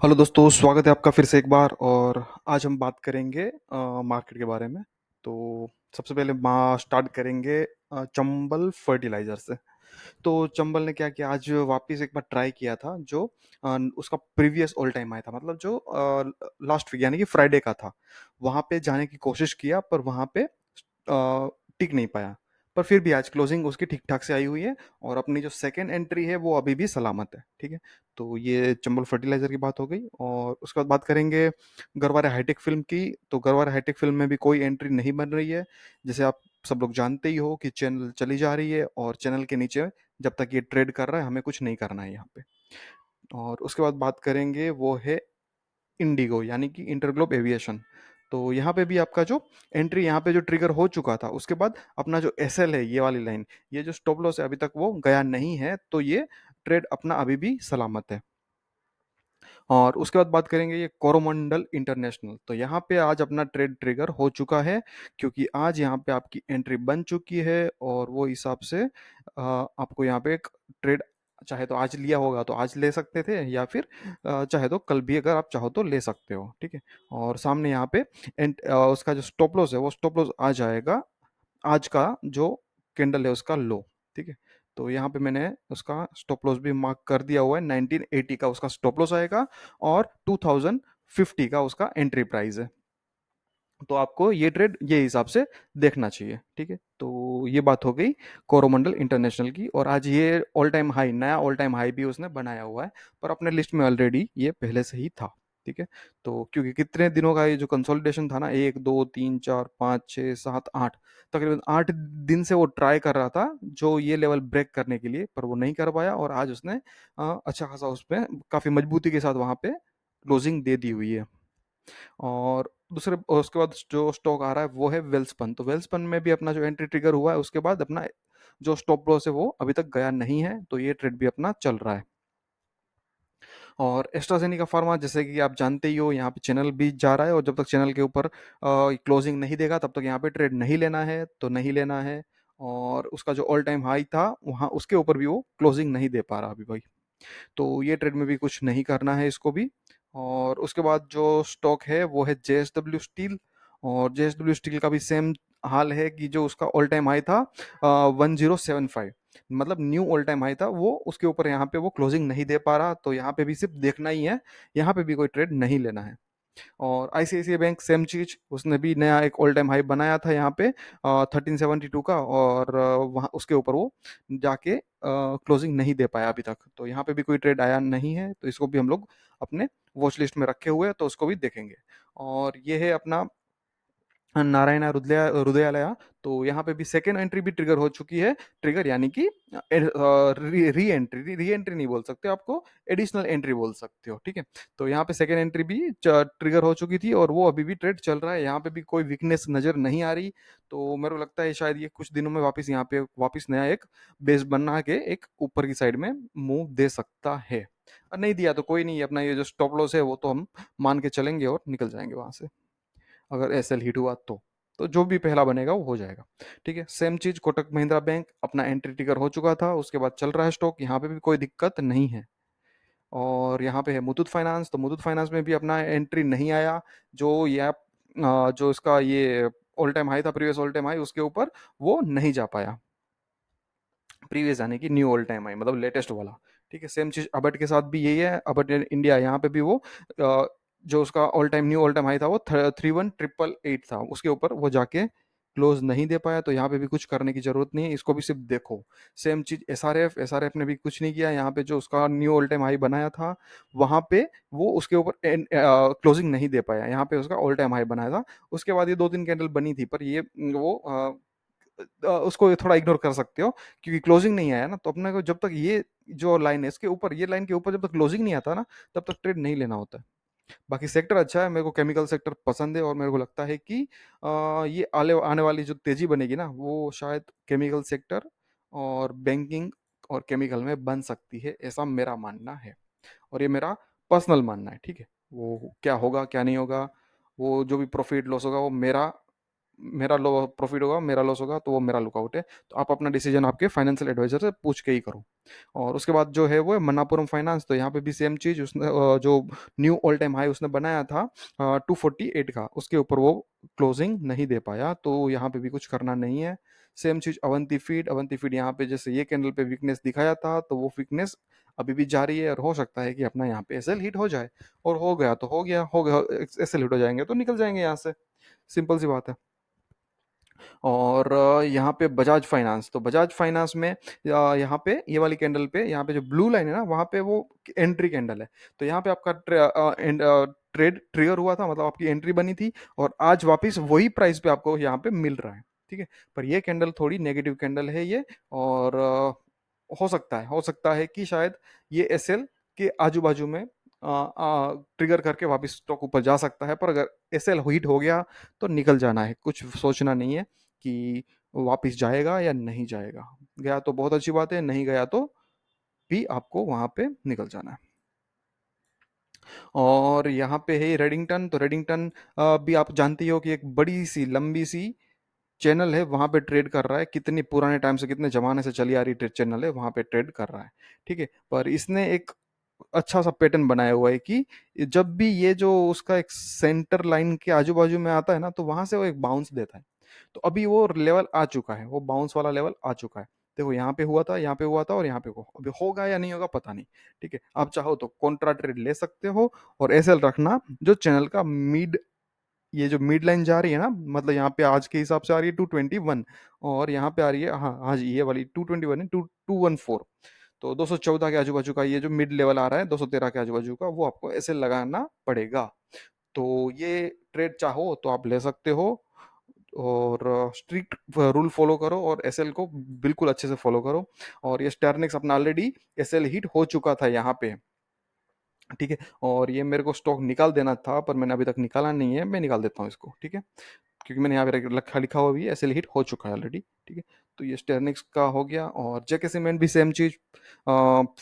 Hello दोस्तों, स्वागत है आपका फिर से एक बार। और आज हम बात करेंगे मार्केट के बारे में। तो सबसे पहले स्टार्ट करेंगे चंबल फर्टिलाइजर से। तो चंबल ने क्या किया, आज वापस एक बार ट्राई किया था जो उसका प्रीवियस ऑल टाइम आया था, मतलब जो लास्ट वीक यानी कि फ्राइडे का था। वहां पे जाने की कोशिश किया पर वहां पे टिक नहीं पाया। पर फिर भी आज क्लोजिंग उसकी ठीक ठाक से आई हुई है और अपनी जो सेकेंड एंट्री है वो अभी भी सलामत है। ठीक है। तो ये चंबल फर्टिलाइजर की बात हो गई। और उसके बाद बात करेंगे गरवारे हाईटेक फिल्म की। तो गरवारे हाईटेक फिल्म में भी कोई एंट्री नहीं बन रही है। जैसे आप सब लोग जानते ही हो कि चैनल चली जा रही है और चैनल के नीचे जब तक ये ट्रेड कर रहा है हमें कुछ नहीं करना है यहाँ पे। और उसके बाद बात करेंगे वो है इंडिगो यानी कि इंटरग्लोब एविएशन। तो यहाँ पे भी आपका जो एंट्री यहाँ पे जो ट्रिगर हो चुका था, उसके बाद अपना जो एसएल है, ये वाली लाइन, ये जो स्टॉप लॉस है अभी तक वो गया नहीं है, तो ये ट्रेड अपना अभी भी सलामत है। और उसके बाद बात करेंगे ये कोरोमंडल इंटरनेशनल। तो यहाँ पे आज अपना ट्रेड ट्रिगर हो चुका है, क्योंकि आज यहाँ पे आपकी एंट्री बन चुकी है और वो हिसाब से आपको यहाँ पे एक ट्रेड चाहे तो आज लिया होगा तो आज ले सकते थे, या फिर चाहे तो कल भी अगर आप चाहो तो ले सकते हो। ठीक है। और सामने यहाँ पे उसका जो स्टॉप लॉस है वो स्टॉप लॉस आ जाएगा आज का जो कैंडल है उसका लो। ठीक है। तो यहाँ पे मैंने उसका स्टॉप लॉस भी मार्क कर दिया हुआ है। 1980 का उसका स्टॉप लॉस आएगा और 2050 का उसका एंट्री प्राइस है। तो आपको ये ट्रेड ये हिसाब से देखना चाहिए। ठीक है। तो ये बात हो गई कोरोमंडल इंटरनेशनल की। और आज ये ऑल टाइम हाई, नया ऑल टाइम हाई भी उसने बनाया हुआ है, पर अपने लिस्ट में ऑलरेडी ये पहले से ही था। ठीक है। तो क्योंकि कितने दिनों का ये जो कंसोलिडेशन था ना, 1 2 3 4 5 6 7 8, तकरीबन 8 दिन से वो ट्राई कर रहा था जो ये लेवल ब्रेक करने के लिए, पर वो नहीं कर पाया। और आज उसने अच्छा खासा उसमें काफी मजबूती के साथ वहां पे क्लोजिंग दे दी हुई है। और दूसरे उसके बाद जो स्टॉक आ रहा है वो है वेल्सपन। तो वेल्सपन में भी अपना जो एंट्री ट्रिगर हुआ है उसके बाद अपना जो स्टॉप लॉस है वो अभी तक गया नहीं है, तो ये ट्रेड भी अपना चल रहा है। और एस्ट्राजेनिका फार्मा, जैसे कि आप जानते ही हो, यहाँ पे चैनल भी जा रहा है और जब तक चैनल के ऊपर क्लोजिंग नहीं देगा तब तक यहाँ पे ट्रेड नहीं लेना है, तो नहीं लेना है। और उसका जो ऑल टाइम हाई था वहाँ उसके ऊपर भी वो क्लोजिंग नहीं दे पा रहा अभी भाई। तो ये ट्रेड में भी कुछ नहीं करना है इसको भी। और उसके बाद जो स्टॉक है वो है जेएसडब्ल्यू स्टील। और जेएसडब्ल्यू स्टील का भी सेम हाल है कि जो उसका ऑल टाइम हाई था 1075, मतलब न्यू ऑल टाइम हाई था, वो उसके ऊपर यहाँ पे वो क्लोजिंग नहीं दे पा रहा, तो यहाँ पे भी सिर्फ देखना ही है, यहाँ पे भी कोई ट्रेड नहीं लेना है। और आईसीआईसीआई बैंक सेम चीज, उसने भी नया एक ऑल टाइम हाई बनाया था यहाँ पे 1372 का, और वहाँ उसके ऊपर वो जाके क्लोजिंग नहीं दे पाया अभी तक, तो यहाँ पे भी कोई ट्रेड आया नहीं है, तो इसको भी हम लोग अपने वॉच लिस्ट में रखे हुए हैं, तो उसको भी देखेंगे। और ये है अपना नारायणा हृदयालया। तो यहाँ पे भी सेकेंड एंट्री भी ट्रिगर हो चुकी है। ट्रिगर यानी कि री एंट्री, री एंट्री नहीं बोल सकते, आपको एडिशनल एंट्री बोल सकते हो। ठीक है। तो यहाँ पे सेकेंड एंट्री भी ट्रिगर हो चुकी थी और वो अभी भी ट्रेड चल रहा है, यहाँ पे भी कोई वीकनेस नजर नहीं आ रही। तो मेरे को लगता है शायद ये कुछ दिनों में वापस यहाँ पे वापस नया एक बेस बना के एक ऊपर की साइड में मूव दे सकता है। और नहीं दिया तो कोई नहीं, अपना ये जो स्टॉप लॉस है वो तो हम मान के चलेंगे और निकल जाएंगे वहां से, अगर एसएल हिट हुआ तो जो भी पहला बनेगा वो हो जाएगा। ठीक है। सेम चीज कोटक महिंद्रा बैंक, अपना एंट्री टिकर हो चुका था, उसके बाद चल रहा है स्टॉक, यहाँ पे भी कोई दिक्कत नहीं है। और यहाँ पे है मुथूट फाइनेंस। तो मुथूट फाइनेंस में भी अपना एंट्री नहीं आया। जो ये जो इसका ये ऑल टाइम हाई था, प्रीवियस ऑल टाइम हाई, उसके ऊपर वो नहीं जा पाया। प्रीवियस यानी कि न्यू ऑल टाइम हाई, मतलब लेटेस्ट वाला। ठीक है। सेम चीज अबट के साथ भी यही है, अबट इंडिया, यहाँ पे भी वो जो उसका all time knew all time high था वो 31,888 था, उसके ऊपर वो जाके क्लोज नहीं दे पाया, तो यहाँ पे भी कुछ करने की जरूरत नहीं है, इसको भी सिर्फ देखो। सेम चीज एसआरएफ ने भी कुछ नहीं किया, यहाँ पे जो उसका न्यू ऑल टाइम हाई बनाया था वहां पे वो उसके ऊपर क्लोजिंग नहीं दे पाया, यहाँ पे उसका ऑल टाइम हाई बनाया था। उसके बाद ये 2 3 कैंडल बनी थी, पर ये वो उसको थोड़ा इग्नोर कर सकते हो, क्योंकि क्लोजिंग नहीं आया ना, तो अपने को जब तक ये जो लाइन है इसके ऊपर, ये लाइन के ऊपर जब तक क्लोजिंग नहीं आता ना, तब तक ट्रेड नहीं लेना होता है। बाकी सेक्टर अच्छा है, मेरे को केमिकल सेक्टर पसंद है, और मेरे को लगता है कि ये आने आने वाली जो तेजी बनेगी ना वो शायद केमिकल सेक्टर और बैंकिंग और केमिकल में बन सकती है, ऐसा मेरा मानना है। और ये मेरा पर्सनल मानना है। ठीक है। वो क्या होगा क्या नहीं होगा, वो जो भी प्रॉफिट लॉस होगा वो मेरा मेरा लो प्रॉफिट होगा, मेरा लॉस होगा, तो वो मेरा लुकआउट है। तो आप अपना डिसीजन आपके फाइनेंशियल एडवाइजर से पूछ के ही करो। और उसके बाद जो है वो है मन्नापुरम फाइनेंस। तो यहाँ पे भी सेम चीज़, उसने जो न्यू ऑल टाइम हाई उसने बनाया था 248 का, उसके ऊपर वो क्लोजिंग नहीं दे पाया, तो यहाँ पे भी कुछ करना नहीं है। सेम चीज़ अवंती फीड यहाँ पे जैसे ये कैंडल पे वीकनेस दिखाया था, तो वो वीकनेस अभी भी जारी है, और हो सकता है कि अपना यहाँ पे एसएल हिट हो जाए। और हो गया तो हो गया, एसएल हिट हो जाएंगे तो निकल जाएंगे यहाँ से, सिंपल सी बात है। और यहाँ पे बजाज फाइनेंस, तो बजाज फाइनेंस में यहाँ पे ये वाली कैंडल पे, यहाँ पे जो ब्लू लाइन है ना, वहाँ पे वो एंट्री कैंडल है। तो यहाँ पे आपका ट्रेड ट्रिगर हुआ था, मतलब आपकी एंट्री बनी थी, और आज वापस वही प्राइस पे आपको यहाँ पे मिल रहा है। ठीक है, पर ये कैंडल थोड़ी नेगेटिव कैंडल है ये। और हो सकता है कि शायद ये एसएल के आजू बाजू में ट्रिगर करके वापस स्टॉक ऊपर जा सकता है। पर अगर एसएल हिट हो गया तो निकल जाना है, कुछ सोचना नहीं है कि वापस जाएगा या नहीं जाएगा। गया तो बहुत अच्छी बात है, नहीं गया तो भी आपको वहां पे निकल जाना है। और यहाँ पे है रेडिंगटन। तो रेडिंगटन भी आप जानते ही हो कि एक बड़ी सी लंबी सी चैनल है, वहां पे ट्रेड कर रहा है, कितनी पुराने टाइम से, कितने जमाने से चली आ रही चैनल है, वहां पे ट्रेड कर रहा है। ठीक है, पर इसने एक अच्छा सा पैटर्न बनाया हुआ है कि जब भी ये जो उसका एक सेंटर लाइन के आजू बाजू में आता है ना, तो वहां से वो एक बाउंस देता है। तो अभी वो लेवल आ चुका है, वो बाउंस वाला लेवल आ चुका है। देखो यहाँ पे हुआ था, यहाँ पे हुआ था, और यहाँ पे हो, अभी होगा या नहीं होगा पता नहीं। ठीक है, आप चाहो तो कॉन्ट्रा ट्रेड ले सकते हो, और एसएल रखना जो चैनल का मिड, ये जो मिड लाइन जा रही है ना, मतलब यहाँ पे आज के हिसाब से आ रही है 221, और यहाँ पे आ रही है, हाँ हाँ जी, ये वाली 221 है, 2214। तो 214 के आजू बाजू का ये जो मिड लेवल आ रहा है, 213 के आजू बाजू का, वो आपको ऐसे लगाना पड़ेगा। तो ये ट्रेड चाहो तो आप ले सकते हो, और स्ट्रिक्ट रूल फॉलो करो, और एसएल को बिल्कुल अच्छे से फॉलो करो। और ये स्टर्निक्स अपना ऑलरेडी एसएल हिट हो चुका था यहाँ पे। ठीक है, और ये मेरे को स्टॉक निकाल देना था, पर मैंने अभी तक निकाला नहीं है, मैं निकाल देता हूँ इसको। ठीक है, क्योंकि मैंने यहाँ पे लिखा लिखा हुआ भी है, एसएल हिट हो चुका है ऑलरेडी। ठीक है, तो ये स्टेरनिक्स का हो गया। और जेके सीमेंट भी सेम चीज,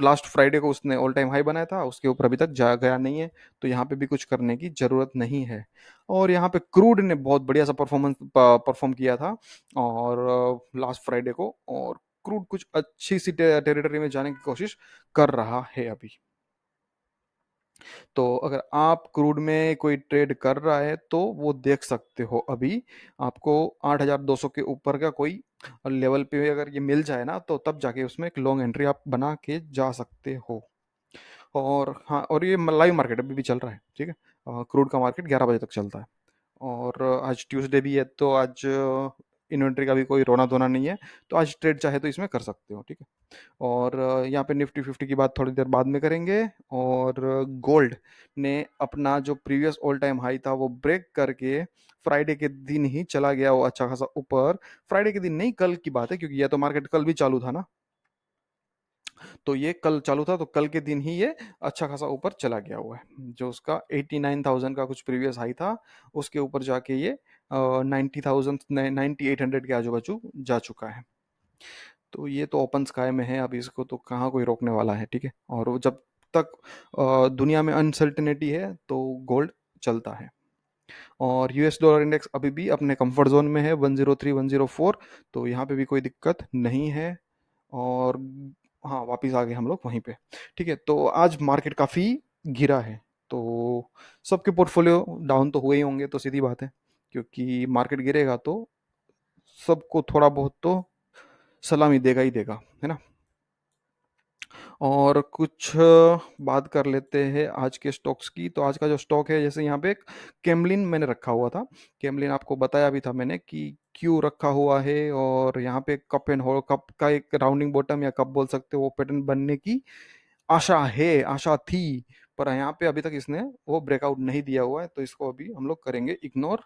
लास्ट फ्राइडे को उसने ऑल टाइम हाई बनाया था, उसके ऊपर अभी तक जा गया नहीं है, तो यहाँ पे भी कुछ करने की जरूरत नहीं है। और यहाँ पे क्रूड ने बहुत बढ़िया सा परफॉर्म किया था, और लास्ट फ्राइडे को, और क्रूड कुछ अच्छी सी टेरिटरी में जाने की कोशिश कर रहा है अभी। तो अगर आप क्रूड में कोई ट्रेड कर रहा है तो वो देख सकते हो, अभी आपको 8,200 के ऊपर का कोई लेवल पे अगर ये मिल जाए ना, तो तब जाके उसमें एक लॉन्ग एंट्री आप बना के जा सकते हो। और हाँ, और ये लाइव मार्केट अभी भी चल रहा है। ठीक है, क्रूड का मार्केट 11 बजे तक चलता है। और आज ट्यूसडे भी है, तो आज इन्वेंट्री का भी कोई रोना धोना नहीं है, तो आज ट्रेड चाहे तो इसमें कर सकते हो। ठीक है, और यहाँ पे निफ्टी फिफ्टी की बात थोड़ी देर बाद में करेंगे। और गोल्ड ने अपना जो प्रीवियस ऑल टाइम हाई था वो ब्रेक करके फ्राइडे के दिन ही चला गया वो अच्छा खासा ऊपर। फ्राइडे के दिन नहीं, कल की बात है, क्योंकि यह तो मार्केट कल भी चालू था ना, तो ये कल चालू था, तो कल के दिन ही ये अच्छा खासा ऊपर चला गया हुआ है। जो उसका 89,000 का कुछ प्रीवियस हाई था, उसके ऊपर जाके ये 90,000 9800 के आजू बाजू जा चुका है। तो ये तो ओपन स्काई में है, अब इसको तो कहाँ कोई रोकने वाला है। ठीक है, और वो जब तक दुनिया में अनसर्टेनिटी है तो गोल्ड चलता है। और यूएस डॉलर इंडेक्स अभी भी अपने कंफर्ट जोन में है, 103 104, तो यहाँ पे भी कोई दिक्कत नहीं है। और हाँ, वापिस आ गए हम लोग वहीं पे। ठीक है, तो आज मार्केट काफ़ी गिरा है, तो सबके पोर्टफोलियो डाउन तो हुए ही होंगे, तो सीधी बात है, क्योंकि मार्केट गिरेगा तो सबको थोड़ा बहुत तो सलामी देगा ही देगा, है ना। और कुछ बात कर लेते हैं आज के स्टॉक्स की। तो आज का जो स्टॉक है, जैसे यहाँ पे एक कैमलिन मैंने रखा हुआ था। कैमलिन आपको बताया भी था मैंने कि क्यों रखा हुआ है। और यहाँ पे कप एंड होल, कप का एक राउंडिंग बॉटम या कप बोल सकते हो, वो पैटर्न बनने की आशा है, आशा थी, पर यहाँ पे अभी तक इसने वो ब्रेकआउट नहीं दिया हुआ है, तो इसको अभी हम लोग करेंगे इग्नोर।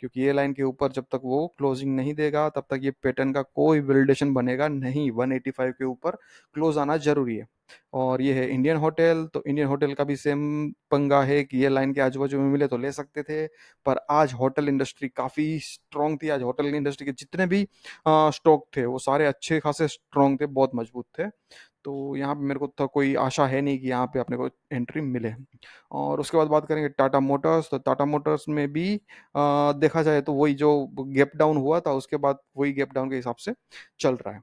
क्योंकि ये लाइन के ऊपर जब तक वो क्लोजिंग नहीं देगा, तब तक ये पैटर्न का कोई वैलिडेशन बनेगा नहीं। 185 के ऊपर क्लोज आना जरूरी है। और ये है इंडियन होटल। तो इंडियन होटल का भी सेम पंगा है कि ये लाइन के आजू बाजू में मिले तो ले सकते थे, पर आज होटल इंडस्ट्री काफी स्ट्रांग थी। आज होटल इंडस्ट्री के जितने भी स्टॉक थे वो सारे अच्छे खासे स्ट्रांग थे, बहुत मजबूत थे। तो यहाँ पे मेरे को तो कोई आशा है नहीं कि यहाँ पे अपने को एंट्री मिले। और उसके बाद बात करेंगे टाटा मोटर्स, तो टाटा मोटर्स में भी देखा जाए तो वही जो गैप डाउन हुआ था उसके बाद वही गैप डाउन के हिसाब से चल रहा है।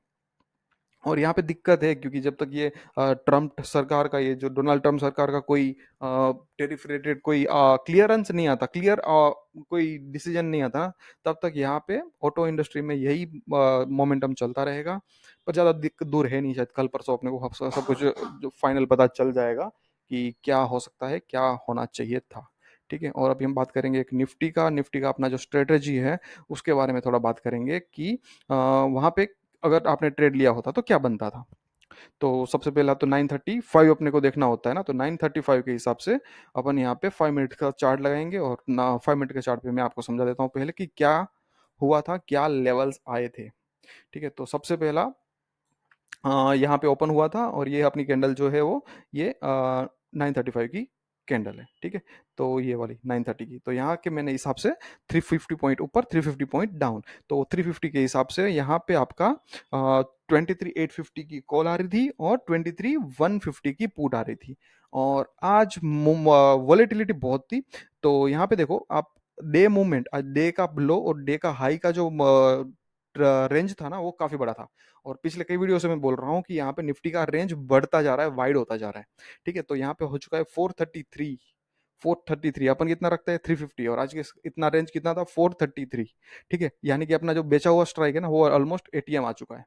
और यहाँ पे दिक्कत है क्योंकि जब तक ये ट्रम्प सरकार का, ये जो डोनाल्ड ट्रम्प सरकार का कोई टेरिफ रिलेटेड कोई क्लियरेंस नहीं आता, क्लियर कोई डिसीजन नहीं आता, तब तक यहाँ पे ऑटो इंडस्ट्री में यही मोमेंटम चलता रहेगा। पर ज़्यादा दिक्कत दूर है नहीं, शायद कल परसों अपने को सब कुछ जो फाइनल पता चल जाएगा कि क्या हो सकता है, क्या होना चाहिए था। ठीक है, और अभी हम बात करेंगे एक निफ्टी का अपना जो स्ट्रेटजी है उसके बारे में थोड़ा बात करेंगे कि वहाँ पे अगर आपने ट्रेड लिया होता तो क्या बनता था। तो सबसे पहला तो 935 अपने को देखना होता है ना, तो 935 के हिसाब से अपन यहाँ पे 5 मिनट का चार्ट लगाएंगे, और ना 5 मिनट के चार्ट पे मैं आपको समझा देता हूँ पहले कि क्या हुआ था, क्या लेवल्स आए थे। ठीक है, तो सबसे पहला यहाँ पे ओपन हुआ था और ये अपनी कैंडल जो है वो ये 935 की कैंडल है। ठीक है, तो ये वाली 930 की, तो यहाँ के मैंने हिसाब से 350 पॉइंट ऊपर, 350 पॉइंट डाउन, तो 350 के हिसाब से यहाँ पे आपका 23,850 की कॉल आ रही थी और 23,150 की पुट आ रही थी। और आज वॉलेटिलिटी बहुत थी। तो यहाँ पे देखो आप, डे मूवमेंट, डे का लो और डे का हाई का जो रेंज था ना वो काफी बड़ा था। और पिछले कई वीडियो से मैं बोल रहा हूँ कि यहाँ पे निफ्टी का रेंज बढ़ता जा रहा है, वाइड होता जा रहा है। ठीक है, तो यहाँ पे हो चुका है 433। अपन कितना रखते हैं 350, और आज के इतना रेंज कितना था 433। ठीक है, यानी कि अपना जो बेचा हुआ स्ट्राइक है ना वो ऑलमोस्ट एटीएम आ चुका है।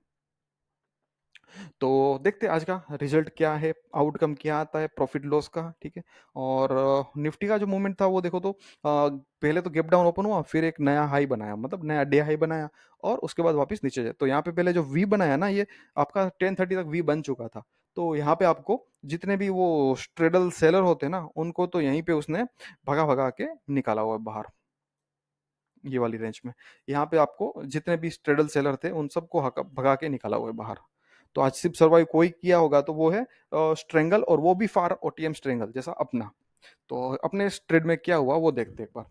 तो देखते हैं आज का रिजल्ट क्या है, आउटकम क्या आता है प्रॉफिट लॉस का। ठीक है, और निफ्टी का जो मूवमेंट था वो देखो तो पहले तो गैप डाउन ओपन हुआ, फिर एक नया हाई बनाया, मतलब नया डे हाई बनाया, और उसके बाद वापस नीचे जाए। तो यहाँ पे पहले जो वी बनाया ना, ये आपका 10:30 तक वी बन चुका था। तो यहाँ पे आपको जितने भी वो स्ट्रेडल सेलर होते हैं ना, उनको तो यहीं पे उसने भगा भगा के निकाला हुआ है बाहर, ये वाली रेंज में। यहाँ पे आपको जितने भी स्ट्रेडल सेलर थे उन सबको भगा के निकाला हुआ है बाहर। तो आज सिर्फ सर्वाइव कोई किया होगा तो वो है स्ट्रेंगल, और वो भी फार ओटीएम स्ट्रेंगल जैसा अपना। तो अपने ट्रेड में क्या हुआ वो देखते हैं एक बार।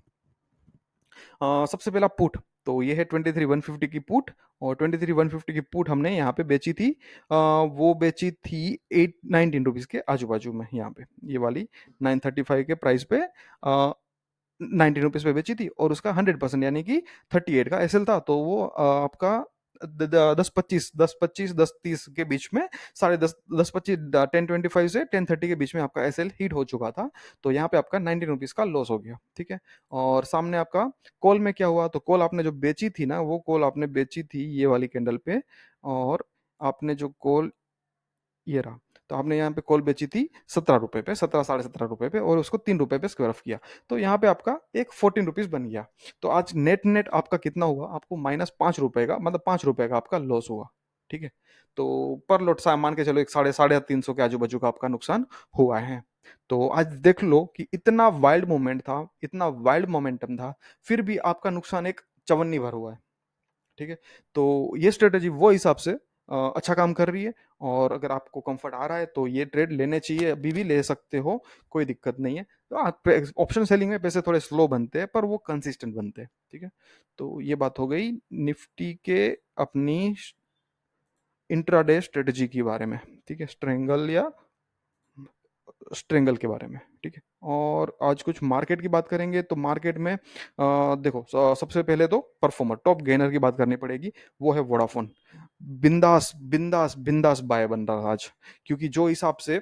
सबसे पहला पुट, तो ये है 23,150 की पुट, और 23,150 की पुट हमने यहाँ पे बेची थी, वो बेची थी 819 रुपीज के आजू बाजू में, यहाँ पे ये वाली 935 के प्राइस पे 19 रुपीज पे बेची थी, और उसका 100% यानी कि 38 का एसएल था। तो वो आपका 10-25, 10-30 के बीच में, 10:30, 10:25 से 10:30 के बीच में आपका एसएल हिट हो चुका था। तो यहाँ पे आपका 19 रुपीज का लॉस हो गया। ठीक है, और सामने आपका कॉल में क्या हुआ, तो कॉल आपने जो बेची थी ना, वो कॉल आपने बेची थी ये वाली कैंडल पे, और आपने जो कॉल, ये रहा, तो आपने यहाँ पे कॉल बेची थी 17 रुपए पे, 17, 17.5 रुपए पे, और उसको 3 रुपए पे स्क्वायर ऑफ किया। तो यहाँ पे आपका एक 14 रुपीज बन गया। तो आज नेट नेट आपका कितना हुआ, आपको -5 रुपए का, मतलब 5 रुपए का आपका लॉस हुआ। ठीक है, तो पर लोट सा मान के चलो एक साढ़े साढ़े 300 के आजू बाजू का आपका नुकसान हुआ है। तो आज देख लो कि इतना वाइल्ड मोमेंट था, इतना वाइल्ड मोमेंटम था, फिर भी आपका नुकसान एक चवन्नी भर हुआ है। ठीक है, तो ये स्ट्रेटेजी वो हिसाब से अच्छा काम कर रही है। और अगर आपको कंफर्ट आ रहा है तो ये ट्रेड लेने चाहिए, अभी भी ले सकते हो, कोई दिक्कत नहीं है। तो ऑप्शन सेलिंग में पैसे थोड़े स्लो बनते हैं पर वो कंसिस्टेंट बनते हैं। ठीक है, तो ये बात हो गई निफ्टी के अपनी इंट्राडे स्ट्रेटजी के बारे में। ठीक है, स्ट्रेंगल के बारे में। ठीक है, और आज कुछ मार्केट की बात करेंगे। तो मार्केट में देखो, सबसे पहले तो परफॉर्मर टॉप गेनर की बात करनी पड़ेगी, वो है वोडाफोन। बिंदास बिंदास बिंदास बाय बन रहा आज, क्योंकि जो हिसाब से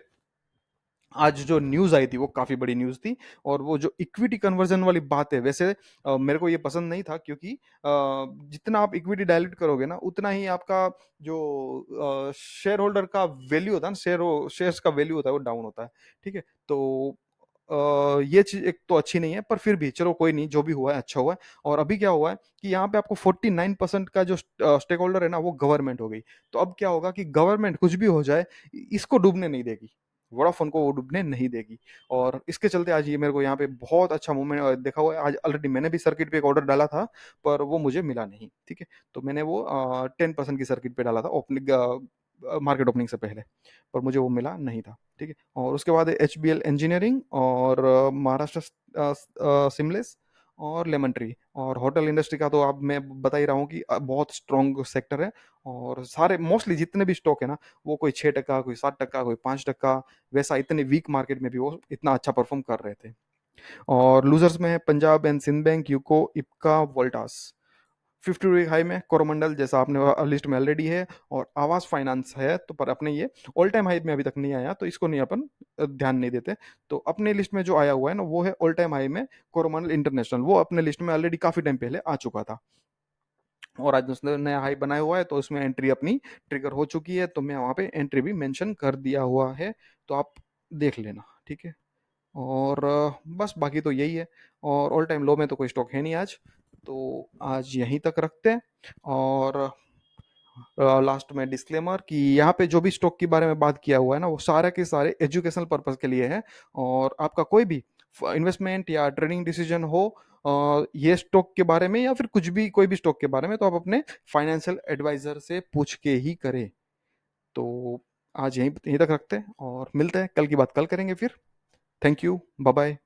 आज जो न्यूज आई थी वो काफी बड़ी न्यूज थी। और वो जो इक्विटी कन्वर्जन वाली बात है, वैसे मेरे को ये पसंद नहीं था, क्योंकि जितना आप इक्विटी डायल्यूट करोगे ना, उतना ही आपका जो शेयर होल्डर का वैल्यू होता है ना, शेयर्स का वैल्यू होता है वो डाउन होता है। ठीक है, तो ये चीज एक तो अच्छी नहीं है, पर फिर भी चलो कोई नहीं, जो भी हुआ है अच्छा हुआ है। और अभी क्या हुआ है कि यहाँ पे आपको 49% का जो स्टेक होल्डर है ना वो गवर्नमेंट हो गई। तो अब क्या होगा कि गवर्नमेंट कुछ भी हो जाए, इसको डूबने नहीं देगी, वोडाफोन को वो डूबने नहीं देगी। और इसके चलते आज ये मेरे को यहाँ पे बहुत अच्छा मूवमेंट देखा हुआ है। आज ऑलरेडी मैंने भी सर्किट पे एक ऑर्डर डाला था, पर वो मुझे मिला नहीं। ठीक है, तो मैंने वो 10% की सर्किट पे डाला था ओपनिंग, मार्केट ओपनिंग से पहले, पर मुझे वो मिला नहीं था। ठीक है, और उसके बाद एच बी एल इंजीनियरिंग, और महाराष्ट्र सिमलेस, और लेमन ट्री। और होटल इंडस्ट्री का तो अब मैं बता ही रहा हूँ कि बहुत स्ट्रॉन्ग सेक्टर है। और सारे मोस्टली जितने भी स्टॉक है ना, वो कोई 6%, कोई 7%, कोई 5%, वैसा इतने वीक मार्केट में भी वो इतना अच्छा परफॉर्म कर रहे थे। और लूजर्स में है Punjab and Sind bank, UCO, Ipca, Voltas. 50 week high में कोरोमंडल, जैसा आपने लिस्ट में ऑलरेडी है। और आवास फाइनेंस है, तो पर अपने ये ऑल टाइम हाई में अभी तक नहीं आया, तो इसको नहीं अपन ध्यान नहीं देते। तो अपने लिस्ट में जो आया हुआ है ना, वो है ऑल टाइम हाई में कोरोमंडल इंटरनेशनल। वो अपने लिस्ट में ऑलरेडी काफी टाइम पहले आ चुका था, और आज उसने नया हाई बनाया हुआ है, तो उसमें एंट्री अपनी ट्रिगर हो चुकी है, तो मैं वहाँ पे एंट्री भी मेंशन कर दिया हुआ है, तो आप देख लेना, ठीक है। और बस बाकी तो यही है। और ऑल टाइम लो में तो कोई स्टॉक है नहीं आज, तो आज यहीं तक रखते हैं। और लास्ट में डिस्क्लेमर कि यहाँ पे जो भी स्टॉक के बारे में बात किया हुआ है ना, वो सारे के सारे एजुकेशनल पर्पस के लिए है। और आपका कोई भी इन्वेस्टमेंट या ट्रेडिंग डिसीजन हो ये स्टॉक के बारे में या फिर कुछ भी कोई भी स्टॉक के बारे में, तो आप अपने फाइनेंशियल एडवाइजर से पूछ के ही करें। तो आज यहीं यहीं तक रखते हैं, और मिलते हैं, कल की बात कल करेंगे फिर। Thank you, bye bye.